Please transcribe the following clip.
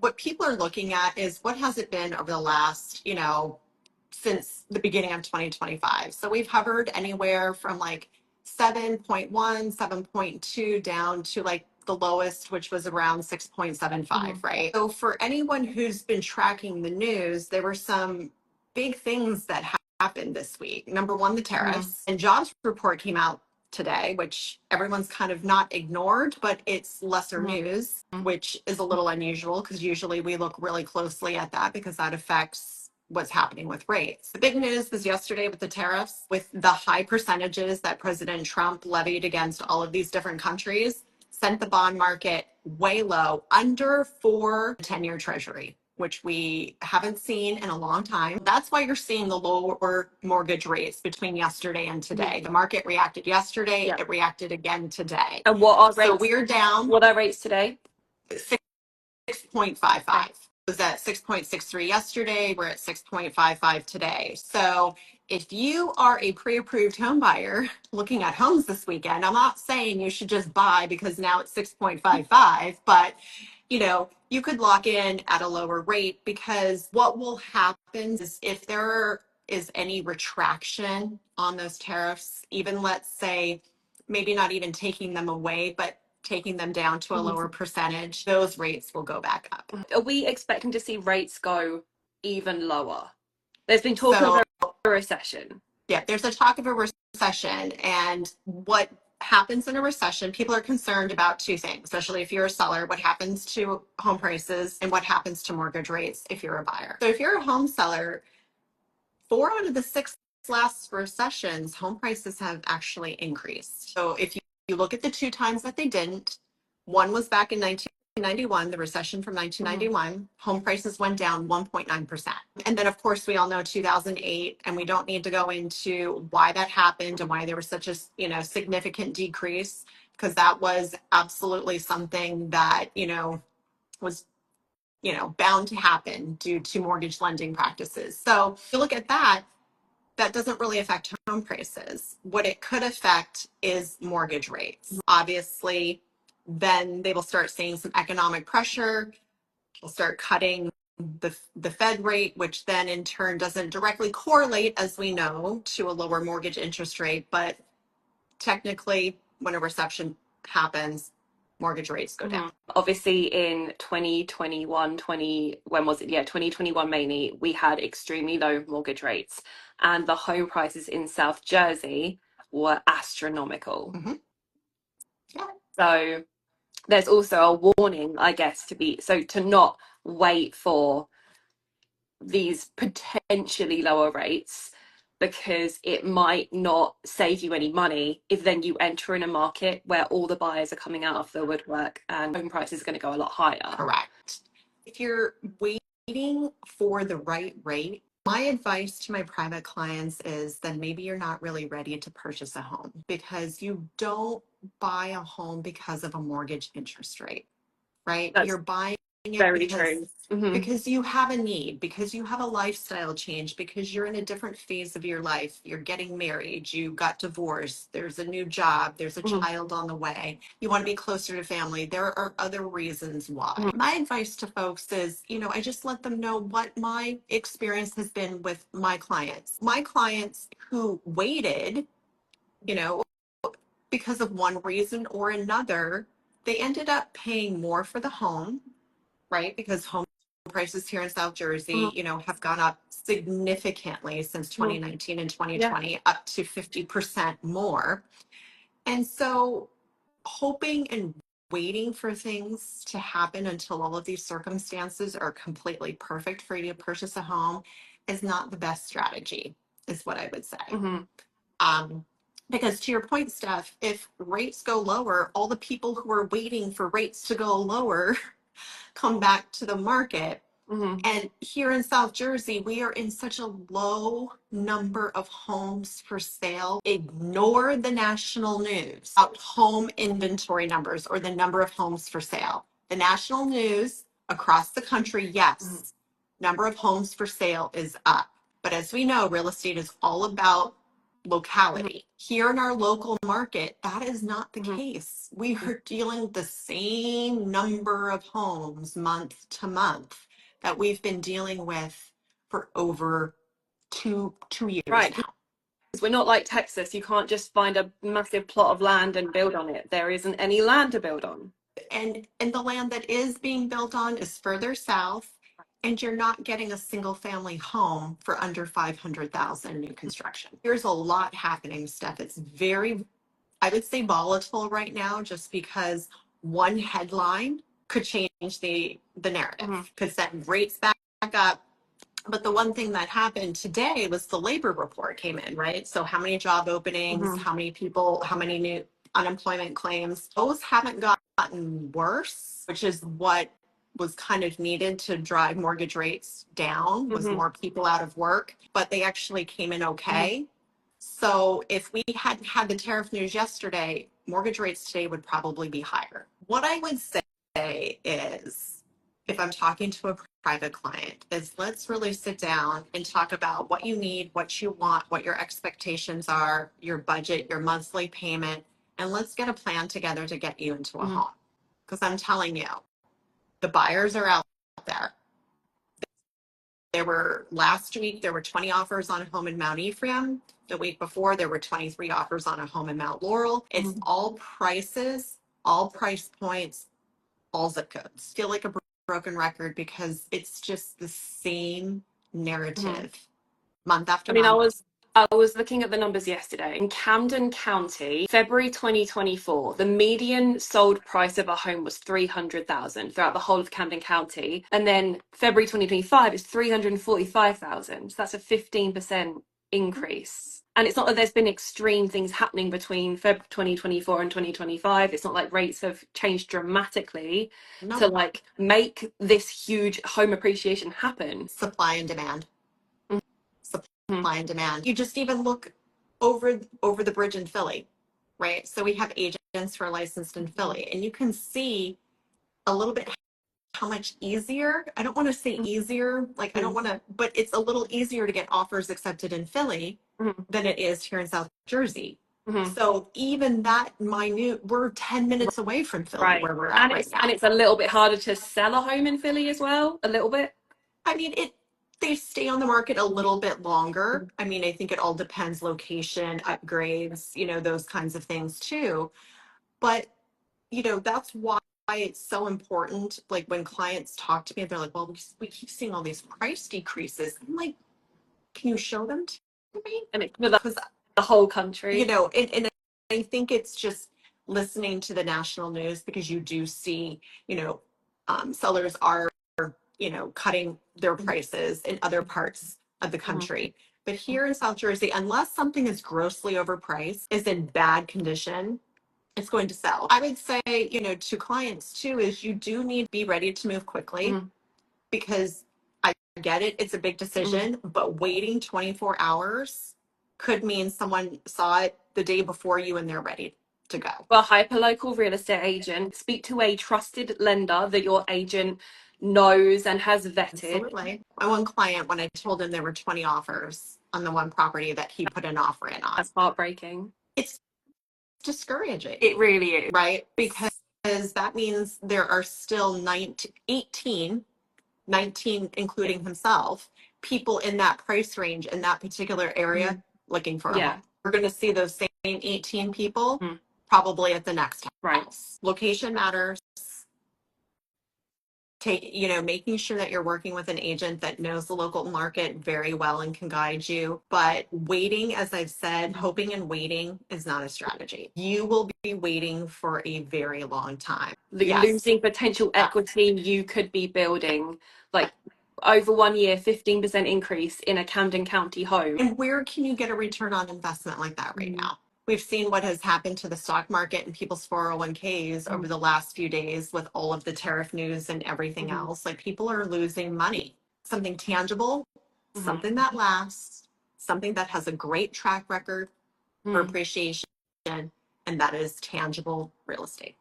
what people are looking at is what has it been over the last, since the beginning of 2025. So we've hovered anywhere from like 7.1, 7.2 down to like the lowest, which was around 6.75, right? So for anyone who's been tracking the news, there were some big things that happened this week. Number one, the tariffs and jobs report came out today, which everyone's kind of not ignored, but it's lesser news, which is a little unusual because usually we look really closely at that because that affects what's happening with rates. The big news was yesterday with the tariffs, with the high percentages that President Trump levied against all of these different countries, sent the bond market way low, under 4 10-year treasury, which we haven't seen in a long time. That's why you're seeing the lower mortgage rates between yesterday and today. The market reacted yesterday, it reacted again today. And what are rates? So we're down. What are rates today? 6.55. Was at 6.63 yesterday. We're at 6.55 today. So if you are a pre-approved home buyer looking at homes this weekend, I'm not saying you should just buy because now it's 6.55, but you could lock in at a lower rate, because what will happen is if there is any retraction on those tariffs, even let's say maybe not even taking them away, but taking them down to a lower percentage, those rates will go back up. Are we expecting to see rates go even lower? There's been talk of a recession. Yeah, there's a talk of a recession. And what happens in a recession, people are concerned about two things, especially if you're a seller: what happens to home prices and what happens to mortgage rates if you're a buyer. So if you're a home seller, 4 out of the 6 last recessions, home prices have actually increased. So if you look at the 2 times that they didn't, one was back in 1991, the recession from 1991, home prices went down 1.9%. And then, of course, we all know 2008, and we don't need to go into why that happened and why there was such a significant decrease, because that was absolutely something that, was bound to happen due to mortgage lending practices. So if you look at that, that doesn't really affect home prices. What it could affect is mortgage rates. Obviously, then they will start seeing some economic pressure. They'll start cutting the Fed rate, which then in turn doesn't directly correlate, as we know, to a lower mortgage interest rate. But technically, when a recession happens, mortgage rates go down. Obviously in 2021, 2021 mainly, we had extremely low mortgage rates, and the home prices in South Jersey were astronomical. Yeah. So there's also a warning, I guess, to not wait for these potentially lower rates, because it might not save you any money if then you enter in a market where all the buyers are coming out of the woodwork and home prices are going to go a lot higher. Correct. If you're waiting for the right rate, my advice to my private clients is then maybe you're not really ready to purchase a home, because you don't buy a home because of a mortgage interest rate, right? You're buying it very true. Because you have a need, because you have a lifestyle change, because you're in a different phase of your life. You're getting married, you got divorced, there's a new job, there's a child on the way, you want to be closer to family. There are other reasons why. My advice to folks is, I just let them know what my experience has been with my clients. My clients who waited, because of one reason or another, they ended up paying more for the home, right? Because home prices here in South Jersey, have gone up significantly since 2019 and 2020, up to 50% more. And so hoping and waiting for things to happen until all of these circumstances are completely perfect for you to purchase a home is not the best strategy, is what I would say. Because to your point, Steph, if rates go lower, all the people who are waiting for rates to go lower come back to the market. And here in South Jersey, we are in such a low number of homes for sale. Ignore the national news about home inventory numbers or the number of homes for sale. The national news across the country, yes, number of homes for sale is up. But as we know, real estate is all about locality. Here in our local market, that is not the case. We are dealing with the same number of homes month to month that we've been dealing with for over two years Right. now. We're not like Texas. You can't just find a massive plot of land and build on it. There isn't any land to build on. And the land that is being built on is further south, and you're not getting a single family home for under 500,000 new construction. There's a lot happening, Steph. It's very, I would say, volatile right now, just because one headline could change the narrative, could send rates back up. But the one thing that happened today was the labor report came in, right? So how many job openings, how many people, how many new unemployment claims, those haven't gotten worse, which is what was kind of needed to drive mortgage rates down, was more people out of work, but they actually came in okay. So if we hadn't had the tariff news yesterday, mortgage rates today would probably be higher. What I would say is, if I'm talking to a private client, is let's really sit down and talk about what you need, what you want, what your expectations are, your budget, your monthly payment, and let's get a plan together to get you into a home. Because I'm telling you, the buyers are out there. Last week, there were 20 offers on a home in Mount Ephraim. The week before, there were 23 offers on a home in Mount Laurel. It's all prices, all price points, all zip codes. Feel like a broken record because it's just the same narrative month after month. I was looking at the numbers yesterday. In Camden County, February 2024, the median sold price of a home was 300,000 throughout the whole of Camden County. And then February 2025 is 345,000. So that's a 15% increase. And it's not that there's been extreme things happening between Feb 2024 and 2025. It's not like rates have changed dramatically to like make this huge home appreciation happen. Supply and demand. Supply and demand. You just even look over the bridge in Philly, right? So we have agents who are licensed in Philly, and you can see a little bit how much easier, I don't want to say easier, like I don't want to, but it's a little easier to get offers accepted in Philly than it is here in South Jersey. So even that minute, we're 10 minutes away from Philly, where we're at right now. And it's a little bit harder to sell a home in Philly as well, a little bit. I mean, they stay on the market a little bit longer. I mean, I think it all depends, location, upgrades, those kinds of things too. But, that's why it's so important. Like when clients talk to me, they're like, well, we keep seeing all these price decreases. I'm like, can you show them to me? And it's for the whole country. And I think it's just listening to the national news, because you do see, sellers are, cutting their prices in other parts of the country. But here in South Jersey, unless something is grossly overpriced, is in bad condition, it's going to sell. I would say, to clients too, is you do need to be ready to move quickly, because I get it. It's a big decision, but waiting 24 hours could mean someone saw it the day before you and they're ready to go. Well, hyperlocal real estate agent, speak to a trusted lender that your agent knows and has vetted. Absolutely. My one client, when I told him there were 20 offers on the one property that he put an offer in on. That's heartbreaking. It's discouraging. It really is. Right? Because that means there are still 19, including himself, people in that price range in that particular area looking for a home. We're going to see those same 18 people probably at the next house. Location matters. Making sure that you're working with an agent that knows the local market very well and can guide you. But waiting, as I've said, hoping and waiting is not a strategy. You will be waiting for a very long time. Losing potential equity you could be building, like over 1 year, 15% increase in a Camden County home. And where can you get a return on investment like that right now? We've seen what has happened to the stock market and people's 401ks over the last few days with all of the tariff news and everything else. Like, people are losing money. Something tangible, something that lasts, something that has a great track record for appreciation, and that is tangible real estate.